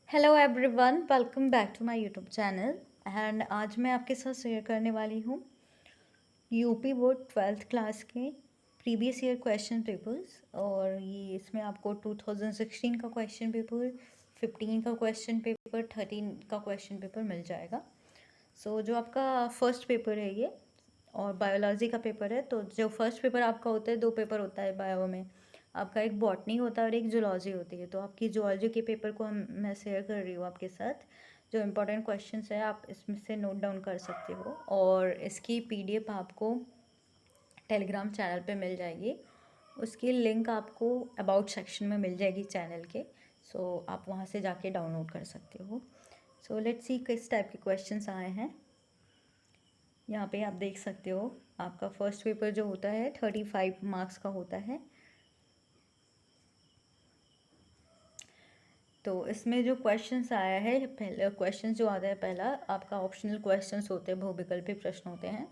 Hello everyone, welcome back to my YouTube channel. And आज मैं आपके साथ शेयर करने वाली हूँ यूपी बोर्ड 12th क्लास के प्रीवियस ईयर क्वेश्चन पेपर्स। और ये इसमें आपको 2016 का क्वेश्चन पेपर, 15 का क्वेश्चन पेपर, 13 का क्वेश्चन पेपर मिल जाएगा। जो आपका फर्स्ट पेपर है ये, और बायोलॉजी का पेपर है। तो जो फर्स्ट पेपर आपका होता है, दो पेपर होता है बायो में। आपका एक बॉटनी होता है और एक जूलॉजी होती है। तो आपकी जूलॉजी के पेपर को मैं शेयर कर रही हूँ आपके साथ। जो इम्पोर्टेंट क्वेश्चंस है आप इसमें से नोट डाउन कर सकते हो, और इसकी पीडीएफ आपको टेलीग्राम चैनल पे मिल जाएगी। उसकी लिंक आपको अबाउट सेक्शन में मिल जाएगी चैनल के। आप वहाँ से जाके डाउनलोड कर सकते हो। लेट्स सी किस टाइप के क्वेश्चंस आए हैं। यहाँ पे आप देख सकते हो, आपका फर्स्ट पेपर जो होता है 35 मार्क्स का होता है। तो इसमें जो क्वेश्चंस आया है, पहले क्वेश्चन जो आता है पहला आपका ऑप्शनल क्वेश्चंस होते हैं, बहुविकल्पी प्रश्न होते हैं।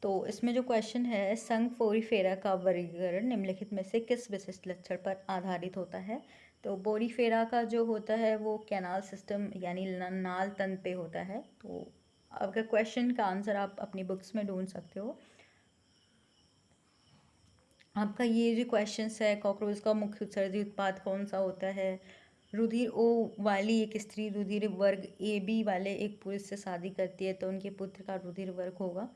तो इसमें जो क्वेश्चन है, संघ फोरीफेरा का वर्गीकरण निम्नलिखित में से किस विशिष्ट लक्षण पर आधारित होता है। तो बोरीफेरा का जो होता है वो कैनाल सिस्टम यानी नाल तंत्र पे होता है। तो आपका क्वेश्चन का आंसर आप अपनी बुक्स में ढूंढ सकते हो। आपका ये जो क्वेश्चंस है, कॉकरोच का मुख्य उत्सर्जी उत्पाद कौन सा होता है। रुधिर ओ वाली एक स्त्री रुधिर वर्ग ए बी वाले एक पुरुष से शादी करती है तो उनके पुत्र का रुधिर वर्ग होगा।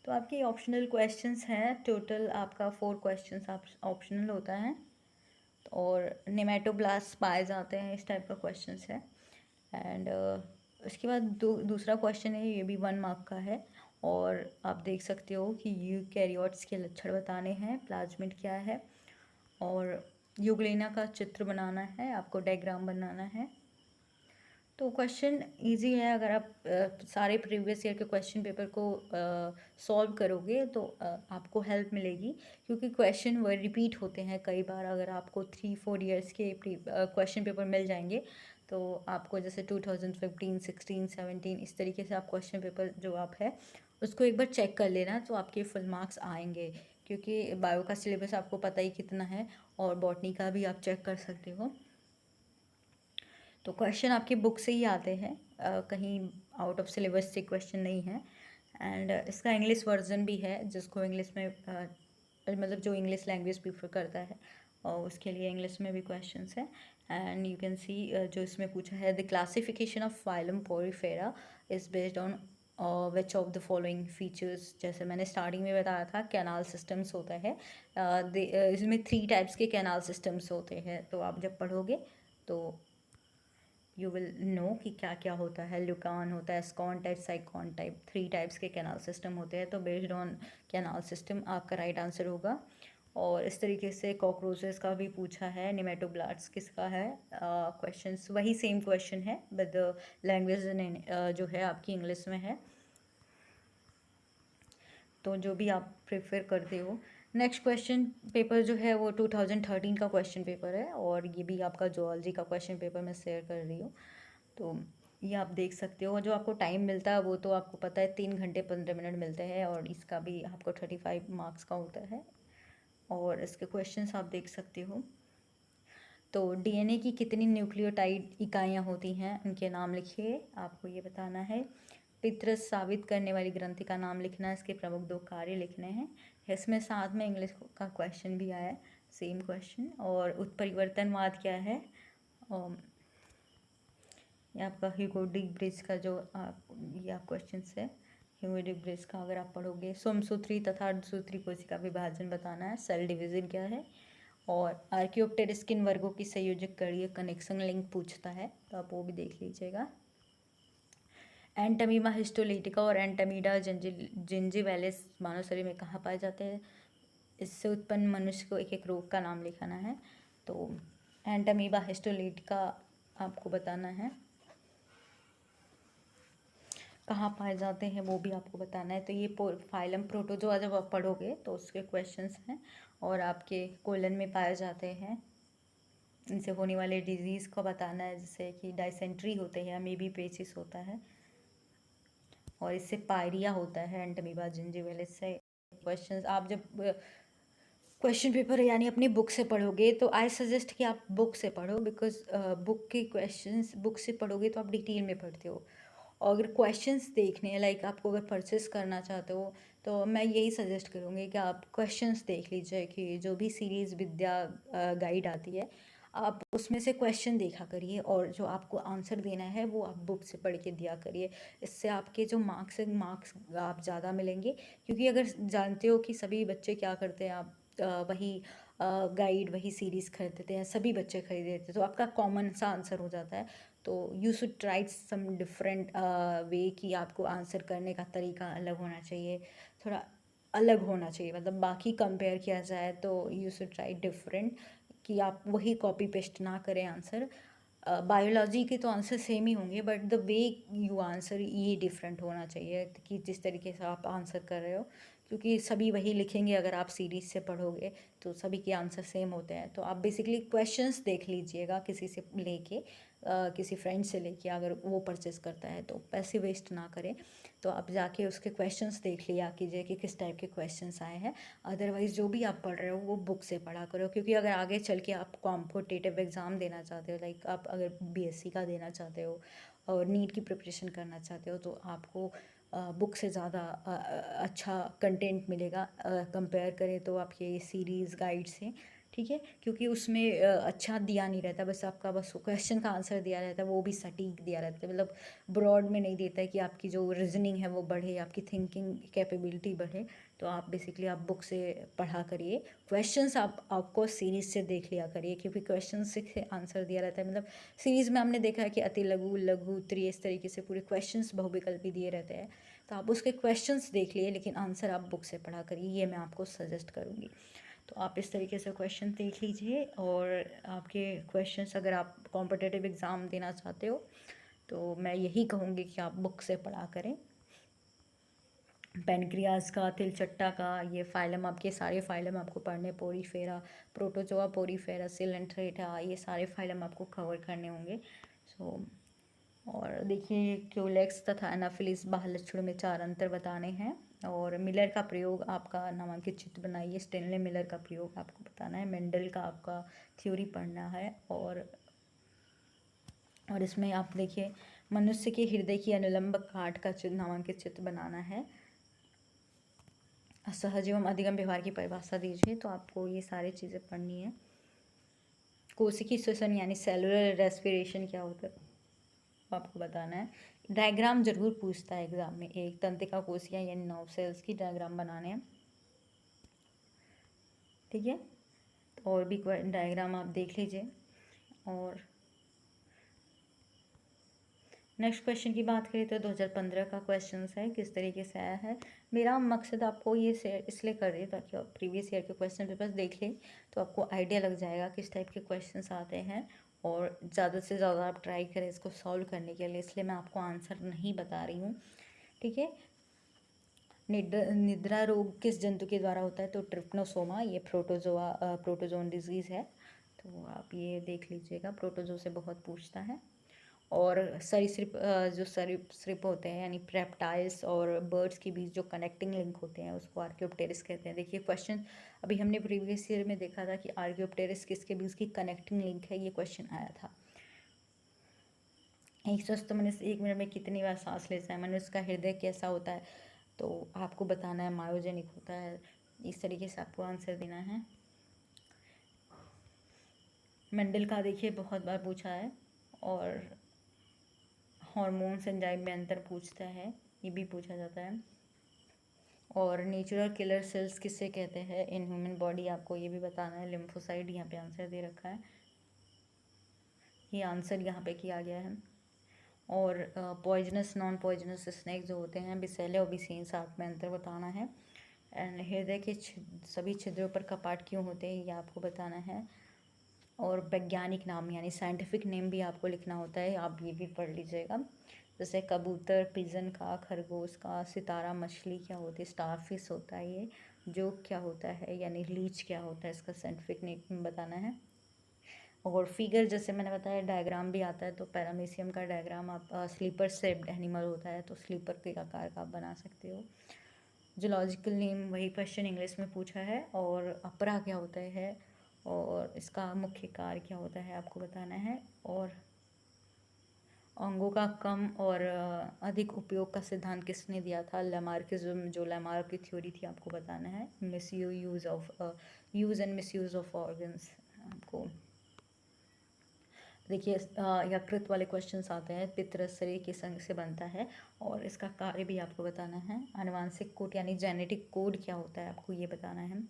तो आपके ऑप्शनल क्वेश्चंस हैं, टोटल आपका 4 क्वेश्चंस आप ऑप्शनल होता है। और नेमेटोब्लास्ट पाए जाते हैं, इस टाइप का क्वेश्चंस है। एंड उसके बाद दूसरा क्वेश्चन है, ये भी 1 मार्क का है। और आप देख सकते हो कि यूकैरियोट्स के लक्षण बताने हैं, प्लाज्मिड क्या है, और यूग्लेना का चित्र बनाना है, आपको डायग्राम बनाना है। तो क्वेश्चन इजी है। अगर आप सारे प्रीवियस ईयर के क्वेश्चन पेपर को सॉल्व करोगे तो आपको हेल्प मिलेगी, क्योंकि क्वेश्चन वो रिपीट होते हैं कई बार। अगर आपको 3-4 ईयर्स के क्वेश्चन पेपर मिल जाएंगे तो आपको जैसे 2015, 16, 17 इस तरीके से आप क्वेश्चन पेपर जो आप है उसको एक बार चेक कर लेना, तो आपके फुल मार्क्स आएंगे। क्योंकि बायो का सिलेबस आपको पता ही कितना है, और बॉटनी का भी आप चेक कर सकते हो। तो क्वेश्चन आपकी बुक से ही आते हैं, कहीं आउट ऑफ सिलेबस से क्वेश्चन नहीं है। एंड इसका इंग्लिश वर्जन भी है, जिसको इंग्लिश में मतलब जो इंग्लिश लैंग्वेज प्रीफर करता है और उसके लिए इंग्लिश में भी क्वेश्चंस हैं। एंड यू कैन सी जो इसमें पूछा है, the classification of phylum Porifera is based on which of the following features. जैसे मैंने स्टार्टिंग में बताया था, कैनाल सिस्टम्स होता है। इसमें 3 टाइप्स के कैनाल सिस्टम्स होते हैं। तो आप जब पढ़ोगे तो यू विल नो कि क्या क्या होता है। ल्यूकान होता है, स्कॉन टाइप, साइकॉन टाइप, 3 टाइप्स के कैनाल सिस्टम होते हैं। तो बेस्ड ऑन कैनाल सिस्टम आपका राइट आंसर होगा। और इस तरीके से कॉकरोचेस का भी पूछा है, निमेटोब्लास्ट किसका है। क्वेश्चंस वही सेम क्वेश्चन है, बट लैंग्वेज जो है आपकी इंग्लिश में है। तो जो भी आप प्रेफर करते हो। नेक्स्ट क्वेश्चन पेपर जो है वो 2013 का क्वेश्चन पेपर है, और ये भी आपका जूलॉजी का क्वेश्चन पेपर मैं शेयर कर रही हूँ। तो ये आप देख सकते हो, जो आपको टाइम मिलता है वो तो आपको पता है 3 घंटे 15 मिनट मिलते हैं, और इसका भी आपको 35 मार्क्स का होता है। और इसके क्वेश्चंस आप देख सकते हो। तो डीएनए की कितनी न्यूक्लियोटाइड इकाइयाँ होती हैं, उनके नाम लिखिए, आपको ये बताना है। पित्र साबित करने वाली ग्रंथि का नाम लिखना है, इसके प्रमुख 2 कार्य लिखने हैं। इसमें साथ में इंग्लिश का क्वेश्चन भी आया है, सेम क्वेश्चन। और उत्परिवर्तनवाद क्या है। ये आपका ह्यूगो डी ब्रिज का जो ये आप क्वेश्चन है, ह्यूगो डी ब्रिज का अगर आप पढ़ोगे। सोमसूत्री तथा अर्धसूत्री कोशिका विभाजन बताना है, सेल डिवीजन क्या है। और आर्कियोप्टेरिस किन वर्गों की संयोजक कड़ीय कनेक्शन लिंक पूछता है, तो आप वो भी देख लीजिएगा। एंटमीबा हिस्टोलिटिका और एंटमीडा जिंजिवैलिस मानव शरीर में कहाँ पाए जाते हैं। इससे उत्पन्न मनुष्य को एक एक रोग का नाम लिखाना है। तो एंटमीबा हिस्टोलिटिका आपको बताना है, कहाँ पाए जाते हैं वो भी आपको बताना है। तो ये फाइलम प्रोटोजोआ जब आप पढ़ोगे तो उसके क्वेश्चंस हैं, और आपके कोलन में पाए जाते हैं। इनसे होने वाले डिजीज़ को बताना है, जैसे कि डायसेंट्री होते हैं, अमीबी पेचिस होता है, और इससे पायरिया होता है, एंटमीबा जिंजिविलिस से। क्वेश्चंस आप जब क्वेश्चन पेपर यानी अपनी बुक से पढ़ोगे तो आई सजेस्ट कि आप बुक से पढ़ो, बिकॉज बुक के क्वेश्चंस बुक से पढ़ोगे तो आप डिटेल में पढ़ते हो। और अगर क्वेश्चंस देखने हैं, लाइक आपको अगर परचेस करना चाहते हो, तो मैं यही सजेस्ट करूँगी कि आप क्वेश्चंस देख लीजिए कि जो भी सीरीज़ विद्या गाइड आती है, आप उसमें से क्वेश्चन देखा करिए और जो आपको आंसर देना है वो आप बुक से पढ़ के दिया करिए। इससे आपके जो मार्क्स हैं, मार्क्स आप ज़्यादा मिलेंगे। क्योंकि अगर जानते हो कि सभी बच्चे क्या करते हैं, आप वही गाइड वही सीरीज़ खरीदते हैं, सभी बच्चे खरीद लेते हैं, तो आपका कॉमन सा आंसर हो जाता है। तो you should try some different way कि आपको आंसर करने का तरीका अलग होना चाहिए, थोड़ा अलग होना चाहिए। मतलब बाकी कंपेयर किया जाए तो यू शुड ट्राई डिफरेंट, कि आप वही कॉपी पेस्ट ना करें आंसर। बायोलॉजी के तो आंसर सेम ही होंगे, but the way you answer ये डिफरेंट होना चाहिए, कि जिस तरीके से आप आंसर कर रहे हो। क्योंकि सभी वही लिखेंगे, अगर आप सीरीज़ से पढ़ोगे तो सभी के आंसर सेम होते हैं। तो आप बेसिकली क्वेश्चंस देख लीजिएगा किसी से लेके, किसी फ्रेंड से लेके, अगर वो परचेस करता है तो पैसे वेस्ट ना करें। तो आप जाके उसके क्वेश्चंस देख लिया कीजिए कि किस टाइप के क्वेश्चंस आए हैं। अदरवाइज़ जो भी आप पढ़ रहे हो वो बुक से पढ़ा करो, क्योंकि अगर आगे चल के आप कॉम्पिटिटिव एग्ज़ाम देना चाहते हो, लाइक आप अगर बीएससी का देना चाहते हो और नीट की प्रिपरेशन करना चाहते हो, तो आपको बुक से ज़्यादा अच्छा कंटेंट मिलेगा कंपेयर करें तो आपके सीरीज़ गाइड से। ठीक है, क्योंकि उसमें अच्छा दिया नहीं रहता, बस आपका बस क्वेश्चन का आंसर दिया रहता है, वो भी सटीक दिया रहता है। मतलब ब्रॉड में नहीं देता है कि आपकी जो रीजनिंग है वो बढ़े, आपकी थिंकिंग कैपेबिलिटी बढ़े। तो आप बेसिकली आप बुक से पढ़ा करिए। क्वेश्चंस आपको सीरीज़ से देख लिया करिए, क्योंकि क्वेश्चन से आंसर दिया रहता है। मतलब सीरीज़ में हमने देखा है कि अति लघु, लघु, उत्तरीय, इस तरीके से पूरे क्वेश्चंस बहुविकल्पी दिए रहते हैं। तो आप उसके क्वेश्चंस देख लिए, लेकिन आंसर आप बुक से पढ़ा करिए, ये मैं आपको सजेस्ट करूँगी। तो आप इस तरीके से क्वेश्चन देख लीजिए, और आपके क्वेश्चंस अगर आप कॉम्पिटिटिव एग्ज़ाम देना चाहते हो तो मैं यही कहूँगी कि आप बुक से पढ़ा करें। पेनक्रियाज का, तिलचट्टा का, ये फाइलम, आपके सारे फाइलम आपको पढ़ने, पोरीफेरा, प्रोटोजोआ, पोरीफेरा, सिलेंट्रेटा, ये सारे फाइलम आपको कवर करने होंगे। सो और देखिए, क्यूलेक्स तथा एनाफिलिस बाह्य लक्षणों में 4 अंतर बताने हैं। और मिलर का प्रयोग आपका नामांकित चित्र बनाइए, स्टेनले मिलर का प्रयोग आपको बताना है। मेंडल का आपका थ्योरी पढ़ना है। और इसमें आप देखिए, मनुष्य के हृदय की अनुलंब काट का चित्र, नामांकित चित्र बनाना है। सहज एवं अधिगम व्यवहार की परिभाषा दीजिए। तो आपको ये सारी चीज़ें पढ़नी है। कोशिकी श्वसन यानी सेलुलर रेस्पिरेशन क्या होता है आपको बताना है। डायग्राम जरूर पूछता है एग्जाम में, एक तंत्रिका कोशिका यानी 9 सेल्स की डायग्राम बनाने हैं। ठीक है, तो और भी डायग्राम आप देख लीजिए। और नेक्स्ट क्वेश्चन की बात करें तो 2015 का क्वेश्चन है, किस तरीके से आया है। मेरा मकसद आपको ये शेयर इसलिए कर रही है ताकि आप प्रीवियस ईयर के क्वेश्चन पेपर्स देख लें, तो आपको आइडिया लग जाएगा किस टाइप के क्वेश्चंस आते हैं। और ज़्यादा से ज़्यादा आप ट्राई करें इसको सॉल्व करने के लिए, इसलिए मैं आपको आंसर नहीं बता रही हूँ। ठीक है, निद्रा रोग किस जंतु के द्वारा होता है, तो ट्रिप्नोसोमा, ये प्रोटोजोन डिजीज़ है। तो आप ये देख लीजिएगा, प्रोटोजो से बहुत पूछता है। और सरीसृप, जो सरीसृप होते हैं यानी रेप्टाइल्स और बर्ड्स के बीच जो कनेक्टिंग लिंक होते हैं उसको आर्कियोप्टेरिस कहते हैं। देखिए क्वेश्चन अभी हमने प्रीवियस ईयर में देखा था कि आर्कियोप्टेरिस किसके बीच की कनेक्टिंग लिंक है, ये क्वेश्चन आया था। एक स्वस्थ मनुष्य 1 मिनट में कितनी बार सांस लेता है, मनुष्य का हृदय कैसा होता है, तो आपको बताना है मायोजेनिक होता है। इस तरीके से आपको आंसर देना है। मेंडल का देखिए बहुत बार पूछा है। और हार्मोन्स एंजाइम में अंतर पूछता है, ये भी पूछा जाता है। और नेचुरल किलर सेल्स किससे कहते हैं इन ह्यूमन बॉडी, आपको ये भी बताना है। लिम्फोसाइट यहाँ पे आंसर दे रखा है, ये आंसर यहाँ पे किया गया है। और पॉइजनस नॉन पॉइजनस स्नैक जो होते हैं, बिसेले और बिसेंस, आप में अंतर बताना है। एंड हृदय के सभी छिद्रों पर कपाट क्यों होते हैं, ये आपको बताना है। और वैज्ञानिक नाम यानी साइंटिफिक नेम भी आपको लिखना होता है, आप ये भी पढ़ लीजिएगा। जैसे कबूतर, पिजन का, खरगोश का, सितारा मछली क्या होती है, स्टारफिश होता है ये। जोक क्या होता है यानी लीच क्या होता है, इसका साइंटिफिक नेम बताना है। और फिगर जैसे मैंने बताया, डायग्राम भी आता है। तो पैरामीशियम का डायग्राम आप स्लीपर शेप्ड एनिमल होता है, तो स्लीपर के आकार का आप बना सकते हो। जूलॉजिकल नेम वही क्वेश्चन इंग्लिश में पूछा है, और अपरा क्या होता है और इसका मुख्य कार्य क्या होता है आपको बताना है, और अंगों का कम और अधिक उपयोग का सिद्धांत किसने दिया था, लैमार्किज्म, जो लैमार्क की थ्योरी थी आपको बताना है। Use and misuse of organs आपको देखिए। यकृत वाले क्वेश्चंस आते हैं, पित्तरसरे किस अंग से बनता है और इसका कार्य भी आपको बताना है। आनुवांशिक कोड यानी जेनेटिक कोड क्या होता है आपको ये बताना है,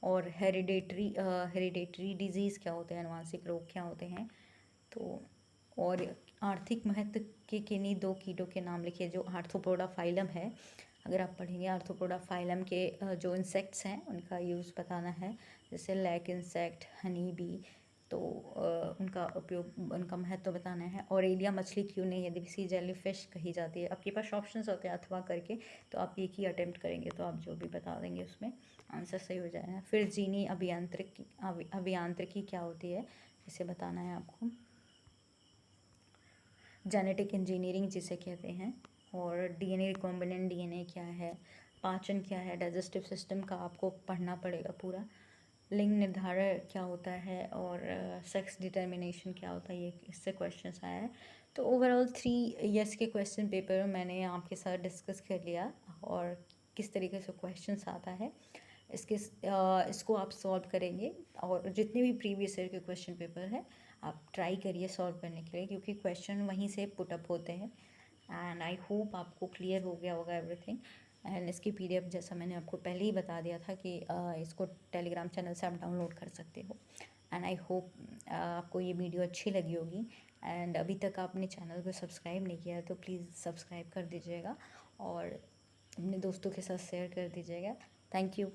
और हेरिडेटरी डिजीज़ क्या होते हैं, आनुवांशिक रोग क्या होते हैं। तो और आर्थिक महत्व के किन्हीं दो कीटों के नाम लिखिए जो आर्थ्रोपोडा फाइलम है। अगर आप पढ़ेंगे आर्थ्रोपोडा फाइलम के जो इंसेक्ट्स हैं उनका यूज़ बताना है, जैसे लैक इंसेक्ट, हनी बी। तो उनका उपयोग, उनका महत्व बताना है। ऑरेलिया मछली क्यों नहीं है देसी जेलीफिश कही जाती है। आपके पास ऑप्शंस होते हैं अथवा करके, तो आप एक ही अटेम्प्ट करेंगे तो आप जो भी बता देंगे उसमें आंसर सही हो जाएगा। फिर जीनी अभियांत्रिकी क्या होती है इसे बताना है आपको। जेनेटिक इंजीनियरिंग जिसे कहते हैं, और डीएनए रिकॉम्बिनेंट डीएनए क्या है, पाचन क्या है, डाइजेस्टिव सिस्टम का आपको पढ़ना पड़ेगा पूरा। लिंग निर्धारण क्या होता है और सेक्स डिटर्मिनेशन क्या होता है, ये इससे क्वेश्चंस आया है। तो ओवरऑल 3 ईयर्स के क्वेश्चन पेपर मैंने आपके साथ डिस्कस कर लिया, और किस तरीके से क्वेश्चंस आता है इसको आप सॉल्व करेंगे। और जितने भी प्रीवियस ईयर के क्वेश्चन पेपर है आप ट्राई करिए सॉल्व करने के लिए, क्योंकि क्वेश्चन वहीं से पुटअप होते हैं। एंड आई होप आपको क्लियर हो गया होगा एवरीथिंग। एंड इसकी पीडीएफ जैसा मैंने आपको पहले ही बता दिया था कि इसको टेलीग्राम चैनल से आप डाउनलोड कर सकते हो। एंड आई होप आपको ये वीडियो अच्छी लगी होगी। एंड अभी तक आपने चैनल को सब्सक्राइब नहीं किया है तो प्लीज़ सब्सक्राइब कर दीजिएगा और अपने दोस्तों के साथ शेयर कर दीजिएगा। Thank you.